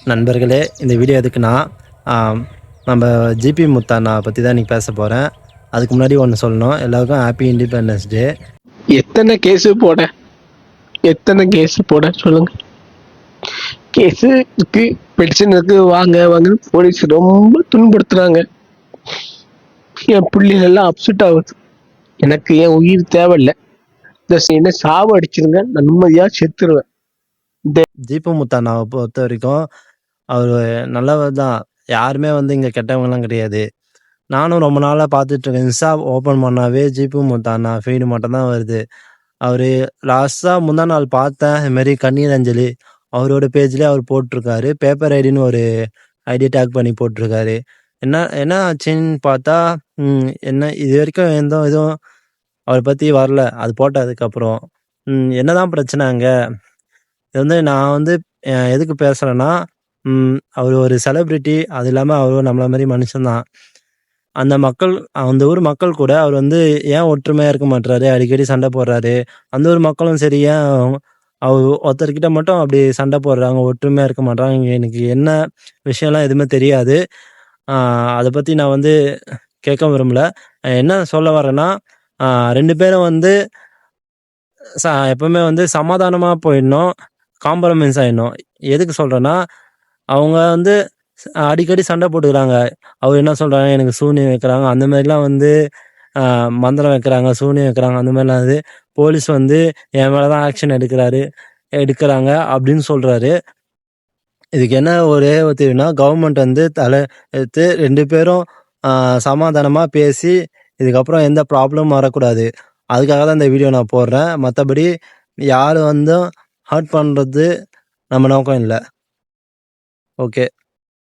நண்பர்களே, இந்த வீடியோ எதுக்குன்னா, நம்ம ஜிபி முத்தண்ணா பற்றி தான் இன்றைக்கி பேச போகிறேன். அதுக்கு முன்னாடி ஒன்று சொல்லணும். எல்லாருக்கும் ஹாப்பி இண்டிபெண்டன்ஸ் டே. எத்தனை கேஸு போட சொல்லுங்க. கேஸு இருக்கு, பெட்டிஷன் இருக்கு, வாங்க வாங்க போலீஸ் ரொம்ப துன்புறுத்துறாங்க. என் பிள்ளைகள்லாம் அப்செட் ஆகுது. எனக்கு என் உயிர் தேவையில்லை. என்ன சாவு அடிச்சிருங்க, நான் நிம்மதியாக செத்துருவேன். ஜிபி முத்தண்ணாவை பொறுத்த வரைக்கும் அவர் நல்லவர் தான். யாருமே இங்கே கெட்டவங்கலாம் கிடையாது. நானும் ரொம்ப நாளாக பார்த்துட்ருக்கேன். இன்ஸ்டா ஓப்பன் பண்ணாவே ஜிபி முத்தண்ணா ஃபீடு மட்டும் தான் வருது. அவர் லாஸ்ட்டாக முந்தா நாள் பார்த்தேன். இதுமாரி கண்ணீர் அஞ்சலி அவரோட பேஜ்லேயே அவர் போட்டிருக்காரு. பேப்பர் ஐடின்னு ஒரு ஐடி டேக் பண்ணி போட்டிருக்காரு. என்ன ஆச்சுன்னு பார்த்தா, என்ன இது வரைக்கும் எதுவும் அவரை பற்றி வரல. அது போட்டதுக்கப்புறம் என்னதான் பிரச்சனை அங்கே? இது நான் எதுக்கு பேசுகிறேன்னா, அவர் ஒரு செலிப்ரிட்டி. அது இல்லாமல் அவர் நம்மள மாதிரி மனுஷன்தான். அந்த ஊர் மக்கள் கூட அவர் ஏன் ஒற்றுமையாக இருக்க மாட்டுறாரு, அடிக்கடி சண்டை போடுறாரு. அந்த ஊர் மக்களும் சரி, ஏன் அவர் ஒருத்தர்கிட்ட மட்டும் அப்படி சண்டை போடுறாங்க, ஒற்றுமையாக இருக்க மாட்டாங்க. எனக்கு என்ன விஷயம்லாம் எதுவுமே தெரியாது. அதை பற்றி நான் கேட்க விரும்பல. என்ன சொல்ல வரேன்னா, 2 பேரும் எப்பவுமே சமாதானமாக போயிடணும், காம்ப்ரமைஸ் ஆகிடணும். எதுக்கு சொல்கிறேன்னா, அவங்க அடிக்கடி சண்டை போட்டுக்கிறாங்க. அவர் என்ன சொல்கிறாங்க, எனக்கு சூனியம் வைக்கிறாங்க, அந்த மாதிரிலாம் மந்திரம் வைக்கிறாங்க, சூனியம் வைக்கிறாங்க, அந்த மாதிரிலாம் போலீஸ் என் மேலே தான் ஆக்ஷன் எடுக்கிறாங்க அப்படின்னு சொல்கிறாரு. இதுக்கு என்ன ஒரே தீர்வுனா, கவர்மெண்ட் தலை எடுத்து 2 பேரும் சமாதானமாக பேசி இதுக்கப்புறம் எந்த ப்ராப்ளமும் வரக்கூடாது. அதுக்காக தான் இந்த வீடியோ நான் போடுறேன். மற்றபடி யார் ஹர்ட் பண்ணுறது நம்ம நோக்கம் இல்லை. ஓகே.